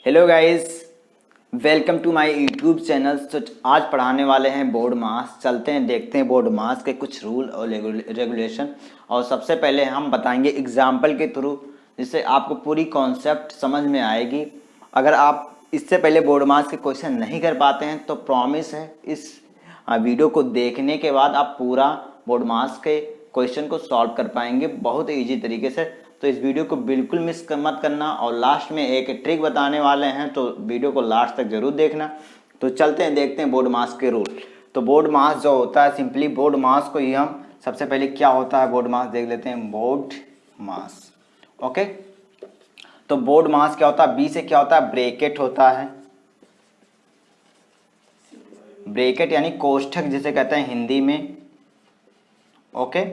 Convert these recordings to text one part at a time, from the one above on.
Hello guys, welcome to my YouTube channel. तो आज पढ़ाने वाले हैं बोर्ड मास। चलते हैं देखते हैं बोर्ड मास के कुछ रूल और रेगुलेशन। और सबसे पहले हम बताएंगे एग्जाम्पल के थ्रू, जिससे आपको पूरी कॉन्सेप्ट समझ में आएगी। अगर आप इससे पहले बोर्ड मास के क्वेश्चन नहीं कर पाते हैं तो प्रॉमिस है इस वीडियो को देखने के बाद आप पूरा बोर्ड मास के क्वेश्चन को सॉल्व कर पाएंगे बहुत ईजी तरीके से। तो इस वीडियो को बिल्कुल मिस मत करना। और लास्ट में एक ट्रिक बताने वाले हैं, तो वीडियो को लास्ट तक जरूर देखना। तो चलते हैं देखते हैं बोर्ड मास के रूल। तो बोर्ड मास जो होता है, सिंपली बोर्ड मास को ही हम सबसे पहले क्या होता है बोर्ड मास देख लेते हैं। बोर्ड मास, ओके। तो बोर्ड मास क्या होता है, बी से क्या होता है, ब्रैकेट होता है। ब्रैकेट यानी कोष्ठक जिसे कहते हैं हिंदी में, ओके।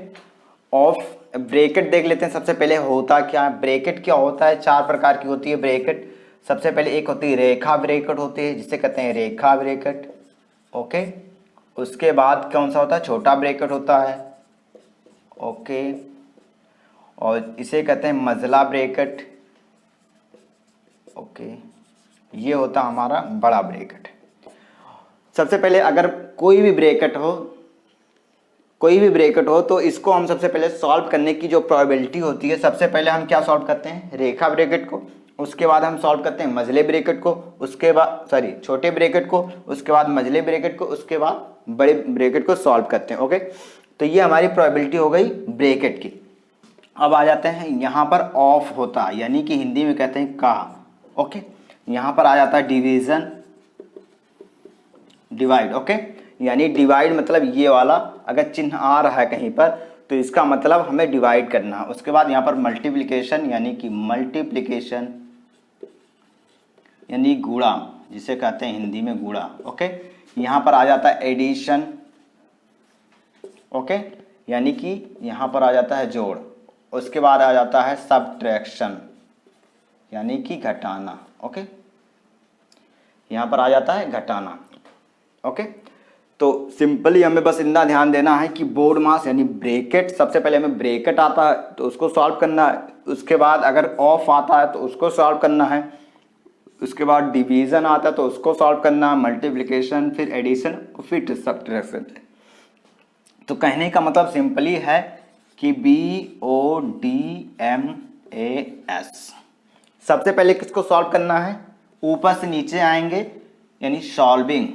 ऑफ ब्रैकेट देख लेते हैं सबसे पहले होता क्या है। ब्रैकेट क्या होता है, चार प्रकार की होती है ब्रैकेट। सबसे पहले एक होती है रेखा ब्रैकेट होती है, जिसे कहते हैं रेखा ब्रैकेट, ओके। उसके बाद कौन सा होता है, छोटा ब्रैकेट होता है, ओके। और इसे कहते हैं मझला ब्रैकेट, ओके। ये होता हमारा बड़ा ब्रैकेट। सबसे पहले अगर कोई भी ब्रैकेट हो तो इसको हम सबसे पहले सॉल्व करने की जो प्रोबेबिलिटी होती है, सबसे पहले हम क्या सॉल्व करते हैं, रेखा ब्रैकेट को। उसके बाद हम सॉल्व करते हैं मझले ब्रैकेट को, उसके बाद छोटे ब्रैकेट को, उसके बाद मझले ब्रैकेट को, उसके बाद बड़े ब्रैकेट को सॉल्व करते हैं, ओके। तो ये हमारी प्रोबेबिलिटी हो गई ब्रैकेट की। अब आ जाते हैं यहाँ पर ऑफ होता है, यानी कि हिंदी में कहते हैं का, ओके। यहाँ पर आ जाता है डिवीजन, डिवाइड, ओके। यानी डिवाइड मतलब ये वाला अगर चिन्ह आ रहा है कहीं पर तो इसका मतलब हमें डिवाइड करना है। उसके बाद यहाँ पर मल्टीप्लिकेशन, यानी कि मल्टीप्लिकेशन यानी गुणा, जिसे कहते हैं हिंदी में गुणा, ओके। यहाँ पर आ जाता है एडिशन, ओके, यानी कि यहाँ पर आ जाता है जोड़। उसके बाद आ जाता है सबट्रैक्शन, यानी कि घटाना, ओके। यहाँ पर आ जाता है घटाना, ओके। तो सिंपली हमें बस इतना ध्यान देना है कि बोर्ड मास यानी ब्रैकेट, सबसे पहले हमें ब्रैकेट आता है तो उसको सॉल्व करना है। उसके बाद अगर ऑफ आता है तो उसको सॉल्व करना है। उसके बाद डिवीजन आता है तो उसको सॉल्व करना है, मल्टीप्लिकेशन, फिर एडिशन, फिर सब्ट्रैक्शन। तो कहने का मतलब सिंपली है कि BODMAS। सबसे पहले किसको सॉल्व करना है, ऊपर से नीचे आएंगे यानी सॉल्विंग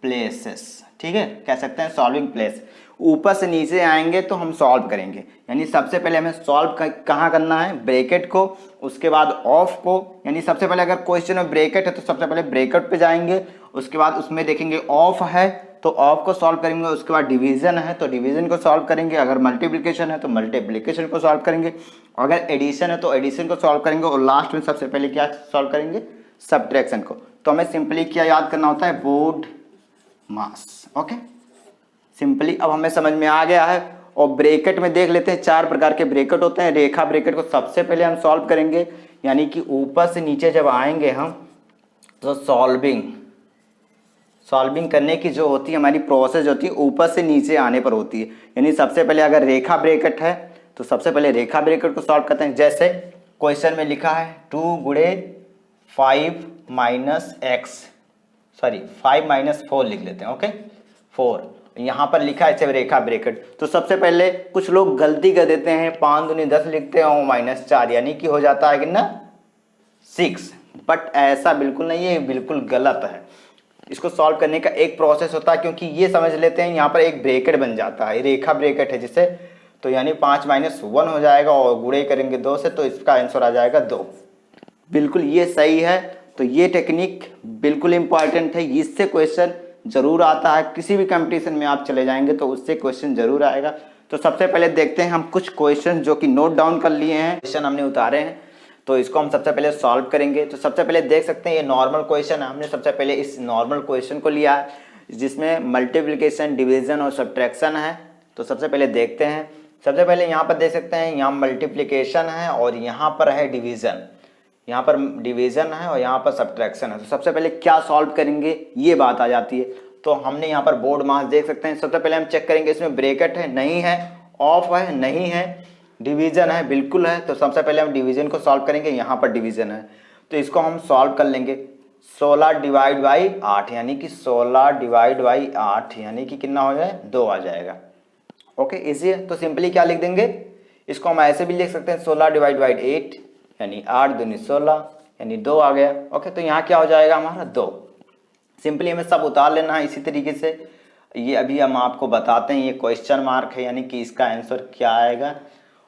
प्लेसेस, ठीक है, कह सकते हैं सॉल्विंग प्लेस। ऊपर से नीचे आएंगे तो हम सॉल्व करेंगे, यानी सबसे पहले हमें सॉल्व कहाँ करना है, ब्रैकेट को। उसके बाद ऑफ को, यानी सबसे पहले अगर क्वेश्चन में ब्रैकेट है तो सबसे पहले ब्रैकेट पे जाएंगे। उसके बाद उसमें देखेंगे ऑफ है तो ऑफ को सॉल्व करेंगे। उसके बाद डिवीजन है तो डिवीजन को सॉल्व करेंगे। अगर मल्टीप्लिकेशन है तो मल्टीप्लिकेशन को सॉल्व करेंगे। अगर एडिशन है तो एडिशन को सॉल्व करेंगे। और लास्ट में सबसे पहले क्या सॉल्व करेंगे, सब्ट्रैक्शन को। तो हमें सिंपली क्या याद करना होता है, बोर्ड मास, ओके। सिंपली अब हमें समझ में आ गया है। और ब्रैकेट में देख लेते हैं, चार प्रकार के ब्रैकेट होते हैं। रेखा ब्रैकेट को सबसे पहले हम सॉल्व करेंगे, यानी कि ऊपर से नीचे जब आएंगे हम तो सॉल्विंग करने की जो होती है हमारी प्रोसेस होती है ऊपर से नीचे आने पर होती है। यानी सबसे पहले अगर रेखा ब्रैकेट है तो सबसे पहले रेखा ब्रैकेट को सॉल्व करते हैं। जैसे क्वेश्चन में लिखा है 2 गुणे 5 माइनस 4 लिख लेते हैं, ओके, 4। यहाँ पर लिखा है रेखा ब्रैकेट। तो सबसे पहले कुछ लोग गलती कर देते हैं, 5 दूनी 10 लिखते हैं और -4, यानी कि हो जाता है कि ना 6। बट ऐसा बिल्कुल नहीं है, ये बिल्कुल गलत है। इसको सॉल्व करने का एक प्रोसेस होता है, क्योंकि ये समझ लेते हैं यहाँ पर एक ब्रैकेट बन जाता है, रेखा ब्रैकेट है जिसे, तो यानी 5 - 1 हो जाएगा और गुणे करेंगे 2 से, तो इसका आंसर आ जाएगा 2। बिल्कुल ये सही है। तो ये टेक्निक बिल्कुल इंपॉर्टेंट है, इससे क्वेश्चन जरूर आता है। किसी भी कंपटीशन में आप चले जाएंगे तो उससे क्वेश्चन जरूर आएगा। तो सबसे पहले देखते हैं हम कुछ क्वेश्चन जो कि नोट डाउन कर लिए हैं, क्वेश्चन हमने उतारे हैं, तो इसको हम सबसे पहले सॉल्व करेंगे। तो सबसे पहले देख सकते हैं ये नॉर्मल क्वेश्चन है। हमने सबसे पहले इस नॉर्मल क्वेश्चन को लिया है जिसमें मल्टीप्लिकेशन, डिवीजन और सब्ट्रैक्शन है। तो सबसे पहले देखते हैं। सबसे पहले यहाँ पर देख सकते हैं, यहाँ मल्टीप्लिकेशन है और यहाँ पर है डिवीजन। यहाँ पर डिवीजन है और यहाँ पर सब्ट्रैक्शन है। तो सबसे पहले क्या सॉल्व करेंगे, ये बात आ जाती है। तो हमने यहाँ पर बोर्ड मास देख सकते हैं। सबसे पहले हम चेक करेंगे इसमें ब्रैकेट है, नहीं है, ऑफ है, नहीं है, डिवीजन है, बिल्कुल है। तो सबसे पहले हम डिवीजन को सॉल्व करेंगे, यहाँ पर डिवीजन है तो इसको हम सॉल्व कर लेंगे। 16 डिवाइड बाई 8 यानी कि 16 डिवाइड बाई 8 यानी कि कितना हो जाए 2 आ जाएगा। ओके इजी है। तो सिंपली क्या लिख देंगे, इसको हम ऐसे भी लिख सकते हैं 16 डिवाइड बाई 8 यानी 8 दूनी 16 यानी 2 आ गया। ओके तो यहाँ क्या हो जाएगा हमारा 2। सिंपली हमें सब उतार लेना है इसी तरीके से। ये अभी हम आपको बताते हैं, ये क्वेश्चन मार्क है यानी कि इसका आंसर क्या आएगा।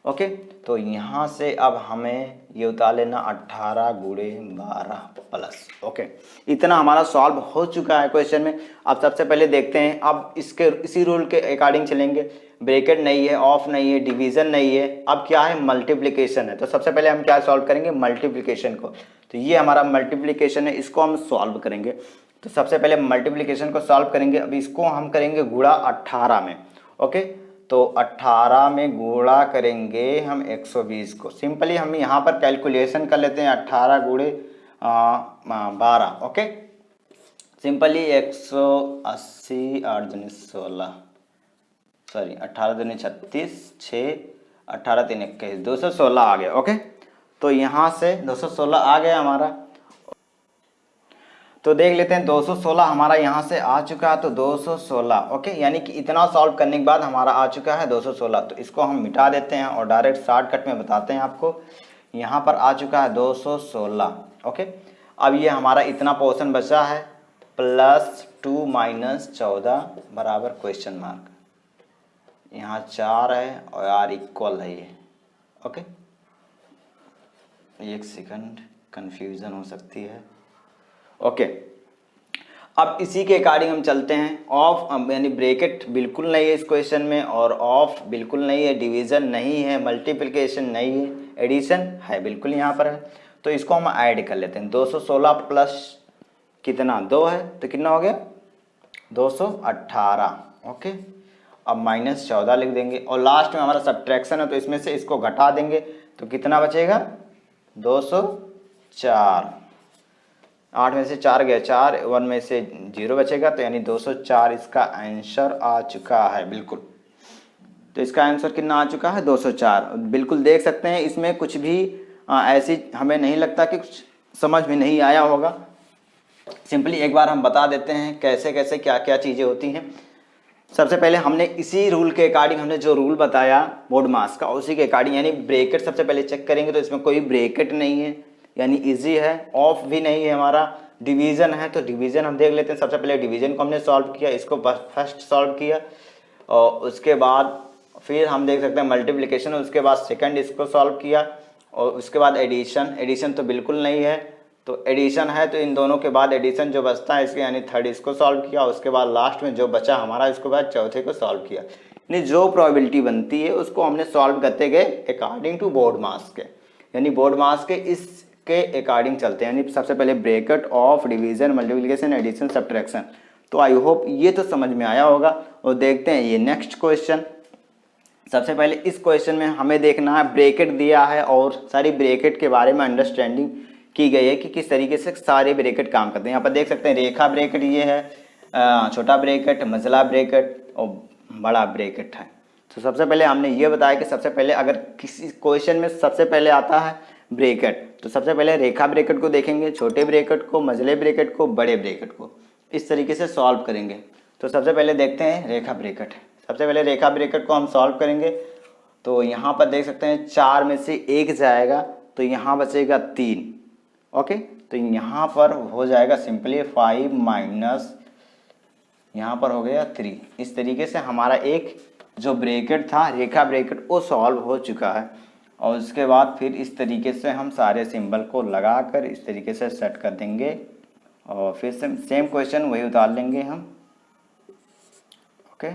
ओके तो यहाँ से अब हमें ये उतार लेना 18 गुणे 12 प्लस। ओके इतना हमारा सॉल्व हो चुका है क्वेश्चन में। अब सबसे पहले देखते हैं, अब इसके इसी रूल के अकॉर्डिंग चलेंगे। ब्रैकेट नहीं है, ऑफ नहीं है, डिवीजन नहीं है, अब क्या है मल्टीप्लिकेशन है। तो सबसे पहले हम क्या सॉल्व करेंगे मल्टीप्लिकेशन को। तो ये हमारा मल्टीप्लिकेशन है, इसको हम सॉल्व करेंगे। तो सबसे पहले मल्टीप्लिकेशन को सॉल्व करेंगे। अब इसको हम करेंगे गुणा 18 में। ओके तो 18 में गुणा करेंगे हम 120 को। सिंपली हम यहाँ पर कैलकुलेशन कर लेते हैं 18 गुणे 12। ओके सिंपली 180 8 दूनी 16 सॉरी 18 दूनी 36 6 18 3 21 216 आ गया। ओके तो यहाँ से 216 आ गया हमारा। तो देख लेते हैं 216 हमारा यहाँ से आ चुका है। तो 216 ओके यानी कि इतना सॉल्व करने के बाद हमारा आ चुका है 216। तो इसको हम मिटा देते हैं और डायरेक्ट शॉर्टकट में बताते हैं आपको। यहाँ पर आ चुका है 216। ओके अब ये हमारा इतना पोर्शन बचा है +2 - 14 बराबर क्वेश्चन मार्क। यहाँ 4 है और यार इक्वल है ये। ओके एक सेकंड कंफ्यूजन हो सकती है। ओके अब इसी के अकॉर्डिंग हम चलते हैं। ऑफ यानी ब्रैकेट बिल्कुल नहीं है इस क्वेश्चन में, और ऑफ बिल्कुल नहीं है, डिवीजन नहीं है, मल्टीप्लिकेशन नहीं है, एडिशन है बिल्कुल यहाँ पर है। तो इसको हम ऐड कर लेते हैं। 216 प्लस कितना 2 है तो कितना हो गया 218। ओके अब -14 लिख देंगे और लास्ट में हमारा सब्ट्रैक्शन है तो इसमें से इसको घटा देंगे तो कितना बचेगा 204। 8 में से 4 गया 4, 1 में से 0 बचेगा तो यानी 204 इसका आंसर आ चुका है बिल्कुल। तो इसका आंसर कितना आ चुका है 204। बिल्कुल देख सकते हैं इसमें कुछ भी ऐसी हमें नहीं लगता कि कुछ समझ में नहीं आया होगा। सिंपली एक बार हम बता देते हैं कैसे कैसे क्या क्या चीज़ें होती हैं। सबसे पहले हमने इसी रूल के अकॉर्डिंग हमने जो रूल बताया बोर्ड मास का उसी के अकॉर्डिंग यानी ब्रैकेट सबसे पहले चेक करेंगे तो इसमें कोई ब्रैकेट नहीं है यानी इजी है। ऑफ भी नहीं है हमारा, डिवीज़न है तो डिवीज़न हम देख लेते हैं। सबसे पहले डिवीज़न को हमने सॉल्व किया, इसको फर्स्ट सॉल्व किया और उसके बाद फिर हम देख सकते हैं मल्टीप्लिकेशन, उसके बाद सेकंड इसको सॉल्व किया और उसके बाद एडिशन। एडिशन तो बिल्कुल नहीं है, तो एडिशन है तो इन दोनों के बाद एडिशन जो बचता है इसके यानी थर्ड इसको सॉल्व किया, उसके बाद लास्ट में जो बचा हमारा इसके बाद चौथे को सॉल्व किया। यानी जो प्रोबेबिलिटी बनती है उसको हमने सॉल्व करते गए अकॉर्डिंग टू बोर्ड मास के, यानी बोर्ड मास के इसके अकॉर्डिंग चलते हैं। यानी सबसे पहले bracket, of, division, multiplication, addition, subtraction. तो आई होप ये तो समझ में आया होगा। और देखते हैं ये नेक्स्ट क्वेश्चन। सबसे पहले इस क्वेश्चन में हमें देखना है ब्रैकेट दिया है और सारी ब्रैकेट के बारे में अंडरस्टैंडिंग की गई है कि किस तरीके से सारे ब्रैकेट काम करते हैं। यहाँ पर देख सकते हैं रेखा ब्रैकेट ये है, छोटा ब्रैकेट, मझला ब्रैकेट और बड़ा ब्रैकेट है। तो सबसे पहले हमने ये बताया कि सबसे पहले अगर किसी क्वेश्चन में सबसे पहले आता है ब्रैकेट तो सबसे पहले रेखा ब्रैकेट को देखेंगे, छोटे ब्रैकेट को, मझले ब्रैकेट को, बड़े ब्रैकेट को, इस तरीके से सॉल्व करेंगे। तो सबसे पहले देखते हैं रेखा ब्रैकेट। सबसे पहले रेखा ब्रैकेट को हम सॉल्व करेंगे तो यहाँ पर देख सकते हैं 4 में से 1 जाएगा तो यहाँ बचेगा 3। ओके तो यहाँ पर हो जाएगा सिंपली 5 माइनस यहाँ पर हो गया 3। इस तरीके से हमारा एक जो ब्रैकेट था रेखा ब्रैकेट वो सॉल्व हो चुका है। और उसके बाद फिर इस तरीके से हम सारे सिंबल को लगाकर इस तरीके से सेट कर देंगे और फिर से सेम क्वेश्चन वही उतार लेंगे हम। ओके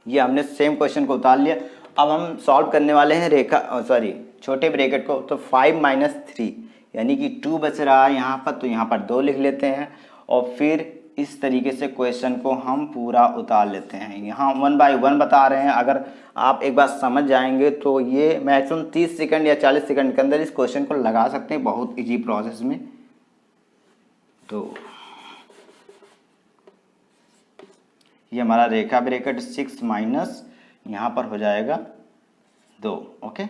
ये हमने सेम क्वेश्चन को उतार लिया। अब हम सॉल्व करने वाले हैं छोटे ब्रैकेट को। तो 5 माइनस 3 यानी कि 2 बच रहा है यहाँ पर, तो यहाँ पर 2 लिख लेते हैं और फिर इस तरीके से क्वेश्चन को हम पूरा उतार लेते हैं। यहाँ 1 बाय 1 बता रहे हैं, अगर आप एक बार समझ जाएंगे तो ये मैक्सिमम 30 सेकंड या 40 सेकंड के अंदर इस क्वेश्चन को लगा सकते हैं, बहुत इजी प्रोसेस में। तो ये हमारा रेखा ब्रैकेट 6 माइनस यहाँ पर हो जाएगा 2, ओके,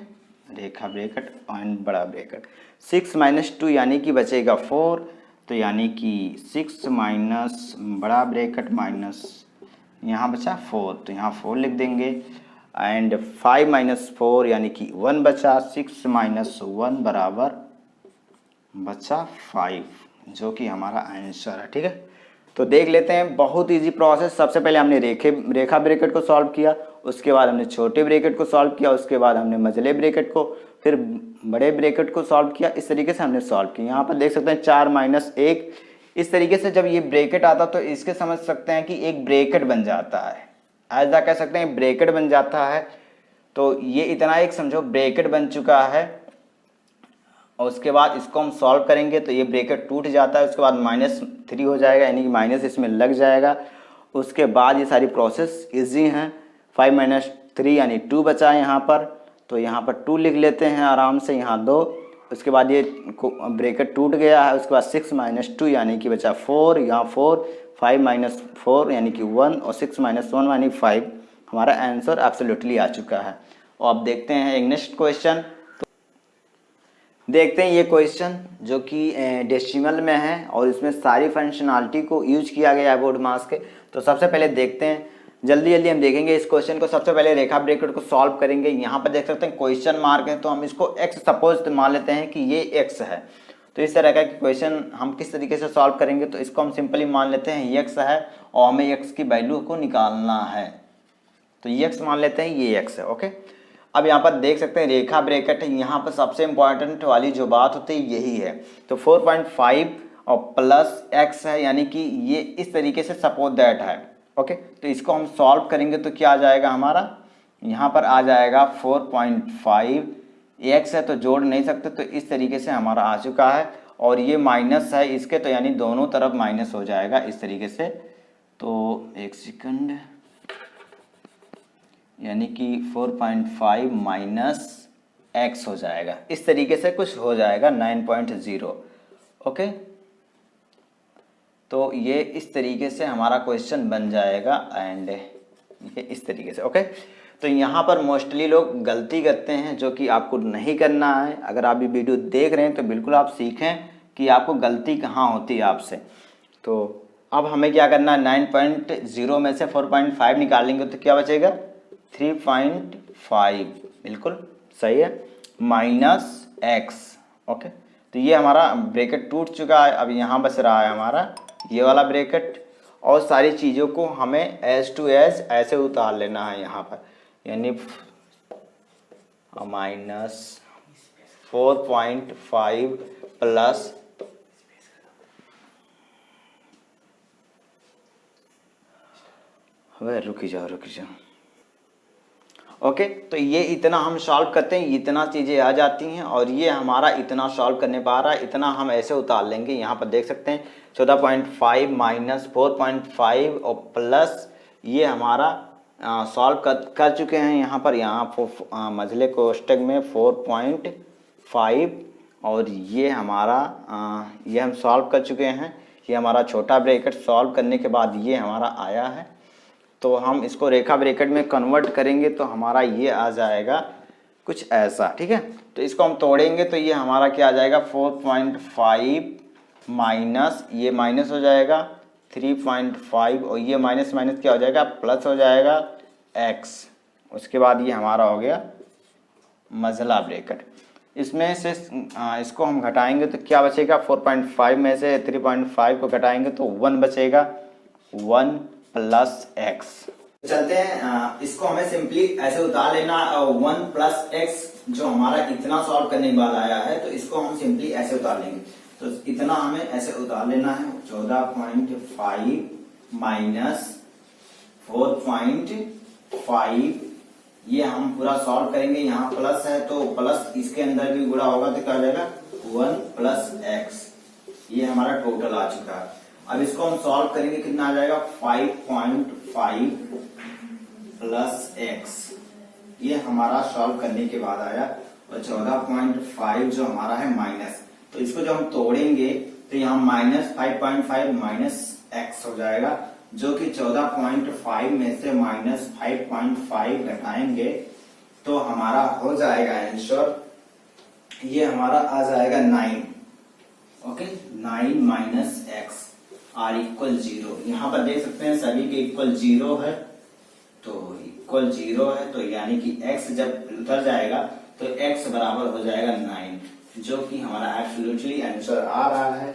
रेखा ब्रैकेट एंड बड़ा ब्रैकेट। 6 माइनस 2 यानी कि बचेगा 4, तो यानी कि 6 माइनस बड़ा ब्रैकेट माइनस यहाँ बचा 4, तो यहाँ 4 लिख देंगे। एंड 5 माइनस 4 यानी कि 1 बचा। 6 माइनस 1 बराबर बचा 5, जो कि हमारा आंसर है। ठीक है, तो देख लेते हैं, बहुत इजी प्रोसेस। सबसे पहले हमने रेखा ब्रैकेट को सॉल्व किया, उसके बाद हमने छोटे ब्रैकेट को सॉल्व किया, उसके बाद हमने मझले ब्रैकेट को, फिर बड़े ब्रैकेट को सॉल्व किया। इस तरीके से हमने सॉल्व किया। यहाँ पर देख सकते हैं 4 माइनस 1, इस तरीके से जब ये ब्रैकेट आता तो इसके समझ सकते हैं कि एक ब्रैकेट बन जाता है, ऐसा कह सकते हैं ब्रैकेट बन जाता है। तो ये इतना एक समझो ब्रैकेट बन चुका है, और उसके बाद इसको हम सॉल्व करेंगे तो ये ब्रैकेट टूट जाता है, उसके बाद -3 हो जाएगा, यानी कि माइनस इसमें लग जाएगा। उसके बाद ये सारी प्रोसेस इजी हैं। 5 माइनस 3 यानी 2 बचा है यहाँ पर, तो यहाँ पर 2 लिख लेते हैं आराम से, यहाँ 2। उसके बाद ये ब्रैकेट टूट गया है, उसके बाद 6 माइनस 2 यानी कि बचा 4, यहाँ 4, 5 माइनस 4 यानी कि 1, और 6 माइनस 1 यानी 5। हमारा आंसर एब्सोल्युटली आ चुका है। और अब देखते हैं एक नेक्स्ट क्वेश्चन। देखते हैं ये क्वेश्चन जो कि डेसिमल में है और इसमें सारी फंक्शनलिटी को यूज किया गया है बोर्ड मास के। तो सबसे पहले देखते हैं, जल्दी हम देखेंगे इस क्वेश्चन को। सबसे पहले रेखा ब्रैकेट को सॉल्व करेंगे। यहाँ पर देख सकते हैं क्वेश्चन मार्क है, तो हम इसको x सपोज मान लेते हैं कि ये x है। तो इस तरह का क्वेश्चन हम किस तरीके से सॉल्व करेंगे, तो इसको हम सिंपली मान लेते हैं ये x है और हमें x की वैल्यू को निकालना है, तो ये x मान लेते हैं, ये x है। ओके, अब यहाँ पर देख सकते हैं रेखा ब्रैकेट है, यहाँ पर सबसे इंपॉर्टेंट वाली जो बात होती है यही है। तो 4.5 और प्लस x है, यानी कि ये इस तरीके से सपोज दैट है। ओके, तो इसको हम सॉल्व करेंगे तो क्या आ जाएगा हमारा, यहाँ पर आ जाएगा 4.5, x है तो जोड़ नहीं सकते, तो इस तरीके से हमारा आ चुका है। और ये माइनस है इसके, तो यानी दोनों तरफ माइनस हो जाएगा इस तरीके से। तो एक सेकंड, यानी कि 4.5 माइनस x हो जाएगा, इस तरीके से कुछ हो जाएगा 9.0। ओके, तो ये इस तरीके से हमारा क्वेश्चन बन जाएगा, एंड ये इस तरीके से। ओके, तो यहाँ पर मोस्टली लोग गलती करते हैं, जो कि आपको नहीं करना है। अगर आप ये वीडियो देख रहे हैं तो बिल्कुल आप सीखें कि आपको गलती कहाँ होती है आपसे। तो अब हमें क्या करना है, 9.0 में से 4.5 निकालेंगे तो क्या बचेगा, 3.5, बिल्कुल सही है, माइनस x। ओके, तो ये हमारा ब्रैकेट टूट चुका है। अब यहाँ बच रहा है हमारा ये वाला ब्रैकेट, और सारी चीज़ों को हमें एज टू एज ऐसे उतार लेना है यहाँ पर, यानी माइनस 4.5 प्लस रुक जाओ। ओके, तो ये इतना हम सॉल्व करते हैं, इतना चीज़ें आ जाती हैं, और ये हमारा इतना सॉल्व करने पा रहा है, इतना हम ऐसे उतार लेंगे। यहाँ पर देख सकते हैं 14.5 माइनस 4.5 और प्लस ये हमारा सॉल्व कर चुके हैं। यहाँ पर मझले कोष्टक में 4.5, और ये हमारा ये हम सॉल्व कर चुके हैं। ये हमारा छोटा ब्रैकेट सॉल्व करने के बाद ये हमारा आया है, तो हम इसको रेखा ब्रैकेट में कन्वर्ट करेंगे तो हमारा ये आ जाएगा कुछ ऐसा। ठीक है, तो इसको हम तोड़ेंगे तो ये हमारा क्या आ जाएगा, 4.5 माइनस ये माइनस हो जाएगा 3.5, और ये माइनस माइनस क्या हो जाएगा, प्लस हो जाएगा x। उसके बाद ये हमारा हो गया मझला ब्रैकेट। इसमें से इसको हम घटाएंगे तो क्या बचेगा, 4.5 में से 3.5 को घटाएंगे तो 1 बचेगा, 1 प्लस x। चलते हैं, इसको हमें सिंपली ऐसे उतार लेना, 1 प्लस x जो हमारा इतना सॉल्व करने के बाद आया है, तो इसको हम सिंपली ऐसे उतार लेंगे। तो इतना हमें ऐसे उतार लेना है, 14.5 माइनस 4.5, ये हम पूरा सॉल्व करेंगे। यहाँ प्लस है तो प्लस इसके अंदर भी गुणा होगा तो क्या हो जाएगा, 1 प्लस x। ये हमारा टोटल आ चुका है। अब इसको हम सॉल्व करेंगे, कितना आ जाएगा, 5.5 प्लस x। ये हमारा सॉल्व करने के बाद आया, और 14.5 जो हमारा है माइनस, तो इसको जब हम तोड़ेंगे तो यहाँ माइनस 5.5 माइनस x हो जाएगा, जो कि 14.5 में से माइनस 5.5 घटाएंगे तो हमारा हो जाएगा आंसर, ये हमारा आ जाएगा 9। Okay, 9 minus x are equal 0। यहाँ पर देख सकते हैं सभी के इक्वल 0 है, तो इक्वल 0 है, तो यानी कि x जब उधर जाएगा तो x बराबर हो जाएगा 9, जो कि हमारा एब्सोल्युटली आंसर आ रहा है।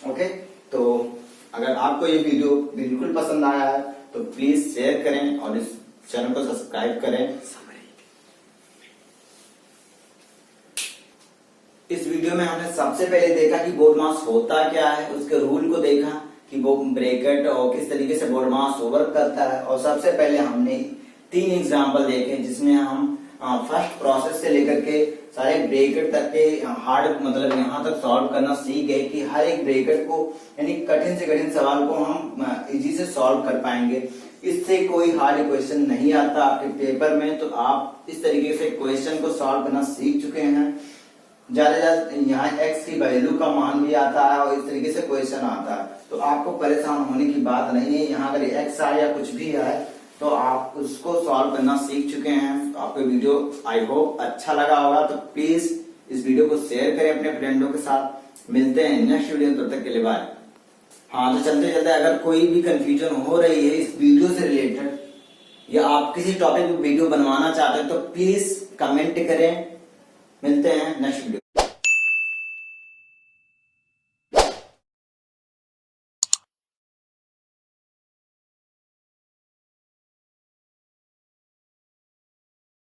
ओके, तो अगर आपको ये वीडियो बिल्कुल पसंद आया है तो प्लीज शेयर करें और इस चैनल को सब्सक्राइब करें। इस वीडियो में हमने सबसे पहले देखा कि बोर्ड मास होता क्या है, उसके रूल को देखा कि वो ब्रैकेट और किस तरीके से बोर्ड मास वर्क करता है, और सबसे पहले हमने 3 एग्जांपल देखे जिसमें हम फर्स्ट प्रोसेस से लेकर के सारे ब्रैकेट तक के हार्ड मतलब यहाँ तक सॉल्व करना सीख गए कि हर एक ब्रैकेट को यानी कठिन से कठिन सवाल को हम इजी से सॉल्व कर पाएंगे। इससे कोई हार्ड क्वेश्चन नहीं आता आपके पेपर में, तो आप इस तरीके से क्वेश्चन को सॉल्व करना सीख चुके हैं। ज्यादा यहाँ x की वैल्यू का मान भी आता है और इस तरीके से क्वेश्चन आता है, तो आपको परेशान होने की बात नहीं है। यहाँ अगर x आए या कुछ भी आए तो आप उसको सॉल्व करना सीख चुके हैं। तो आपको वीडियो आई होप अच्छा लगा होगा, तो प्लीज इस वीडियो को शेयर करें अपने फ्रेंडों के साथ। मिलते हैं नेक्स्ट वीडियो, तब तक के लिए बाय। हाँ, तो चलते चलते अगर कोई भी कंफ्यूजन हो रही है इस वीडियो से रिलेटेड या आप किसी टॉपिक पे वीडियो बनवाना चाहते हैं तो प्लीज कमेंट करें। मिलते हैं नेक्स्ट वीडियो।